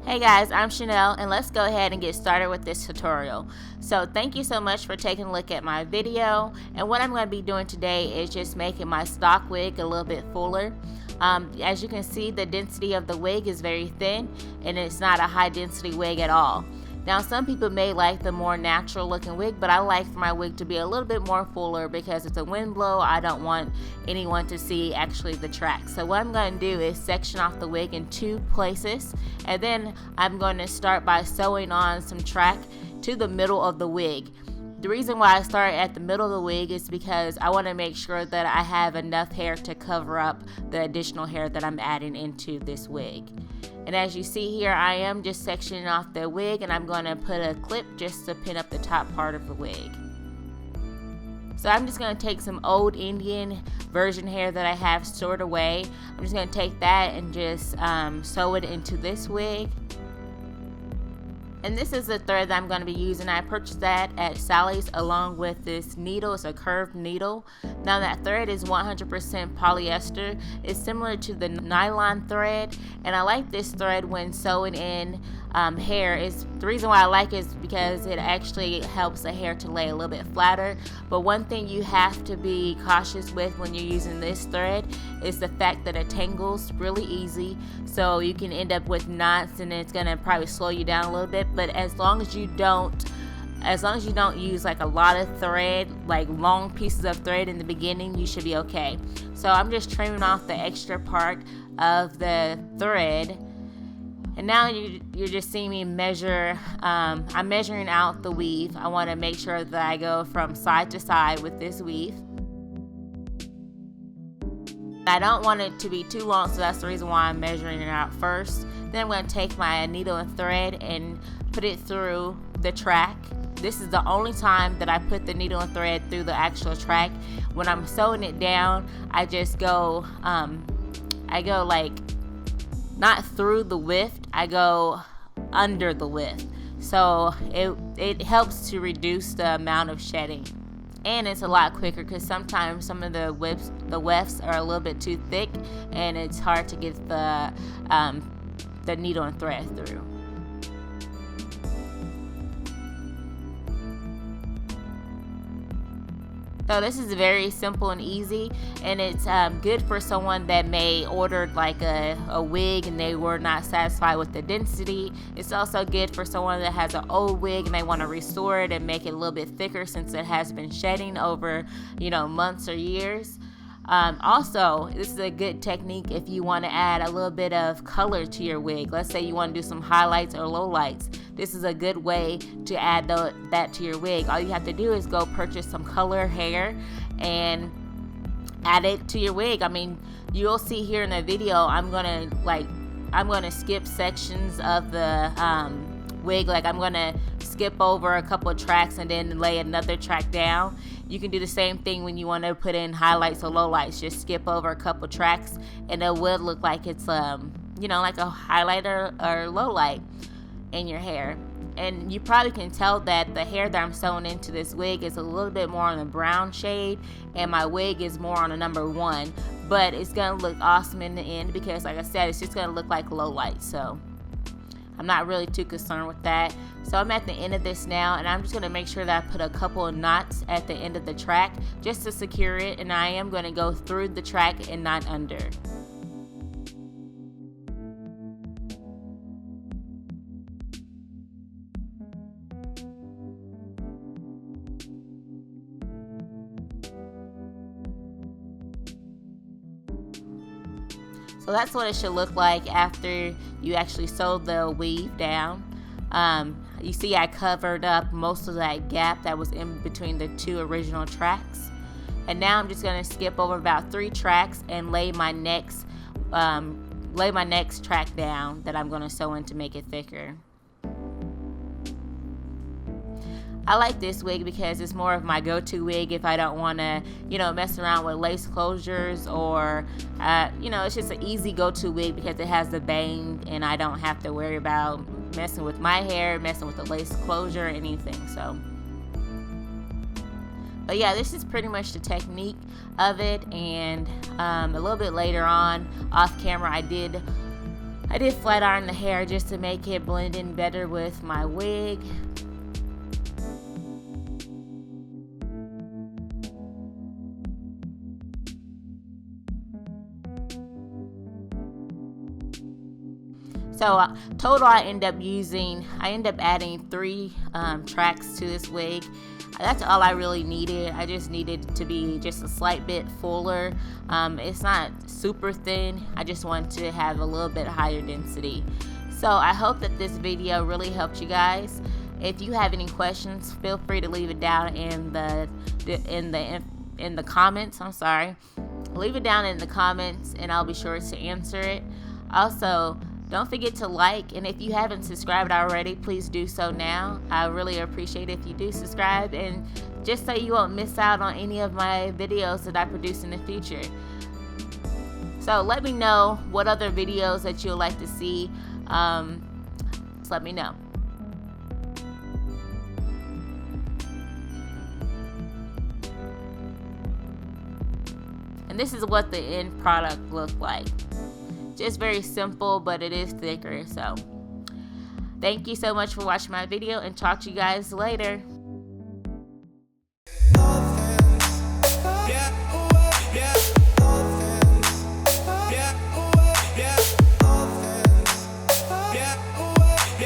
Hey guys, I'm Chanel and let's go ahead and get started with this tutorial. So thank you so much for taking a look at my video, and what I'm going to be doing today is just making my stock wig a little bit fuller. As you can see, the density of the wig is very thin and it's not a high density wig at all. Now some people may like the more natural looking wig, but I like for my wig to be a little bit more fuller because it's a wind blow. I don't want anyone to see actually the track. So what I'm going to do is section off the wig in two places, and then I'm going to start by sewing on some track to the middle of the wig. The reason why I start at the middle of the wig is because I want to make sure that I have enough hair to cover up the additional hair that I'm adding into this wig. And as you see here, I am just sectioning off the wig, and I'm going to put a clip just to pin up the top part of the wig. So I'm just going to take some old Indian version hair that I have stored away. I'm just going to take that and just sew it into this wig. And this is the thread that I'm going to be using. I purchased that at Sally's along with this needle. It's a curved needle. Now that thread is 100% polyester. It's similar to the nylon thread, and I like this thread when sewing in hair. The reason why I like it is because it actually helps the hair to lay a little bit flatter. But one thing you have to be cautious with when you're using this thread is the fact that it tangles really easy, so you can end up with knots and it's gonna probably slow you down a little bit. But as long as you don't use like a lot of thread, like long pieces of thread in the beginning, you should be okay. So I'm just trimming off the extra part of the thread. And now you're just seeing me measure. I'm measuring out the weave. I want to make sure that I go from side to side with this weave. I don't want it to be too long, so that's the reason why I'm measuring it out first. Then I'm going to take my needle and thread and put it through the track. This is the only time that I put the needle and thread through the actual track. When I'm sewing it down, I just go, like not through the width, I go under the width. So it helps to reduce the amount of shedding. And it's a lot quicker because sometimes some of the wefts are a little bit too thick and it's hard to get the needle and thread through. So this is very simple and easy, and it's good for someone that may order like a wig and they were not satisfied with the density. It's also good for someone that has an old wig and they want to restore it and make it a little bit thicker since it has been shedding over months or years. Also, this is a good technique if you want to add a little bit of color to your wig. Let's say you want to do some highlights or lowlights. This is a good way to add that to your wig. All you have to do is go purchase some color hair and add it to your wig. I mean, you'll see here in the video, I'm gonna skip sections of the wig. Like I'm gonna skip over a couple of tracks and then lay another track down. You can do the same thing when you want to put in highlights or lowlights. Just skip over a couple tracks and it will look like it's like a highlight or lowlight in your hair. And you probably can tell that the hair that I'm sewing into this wig is a little bit more on the brown shade and my wig is more on a number 1, but it's gonna look awesome in the end because like I said, it's just gonna look like low light. So I'm not really too concerned with that. So I'm at the end of this now, and I'm just going to make sure that I put a couple of knots at the end of the track just to secure it, and I am going to go through the track and not under. So that's what it should look like after you actually sew the weave down. You see I covered up most of that gap that was in between the two original tracks. And now I'm just going to skip over about 3 tracks and lay my next track down that I'm going to sew in to make it thicker. I like this wig because it's more of my go-to wig if I don't want to, mess around with lace closures or, it's just an easy go-to wig because it has the bang and I don't have to worry about messing with my hair, messing with the lace closure or anything. So, but yeah, this is pretty much the technique of it. And a little bit later on, off camera, I I did flat iron the hair just to make it blend in better with my wig. So total I end up adding 3 tracks to this wig. That's all I really needed. I just needed to be just a slight bit fuller. It's not super thin. I just want to have a little bit higher density. So I hope that this video really helped you guys. If you have any questions, feel free to leave it down in the comments. Leave it down in the comments and I'll be sure to answer it. Also, don't forget to like, and if you haven't subscribed already, please do so now. I really appreciate it if you do subscribe, and just so you won't miss out on any of my videos that I produce in the future. So let me know what other videos that you'd like to see. Just let me know. And this is what the end product looks like. Just very simple, but it is thicker. So thank you so much for watching my video, and talk to you guys later.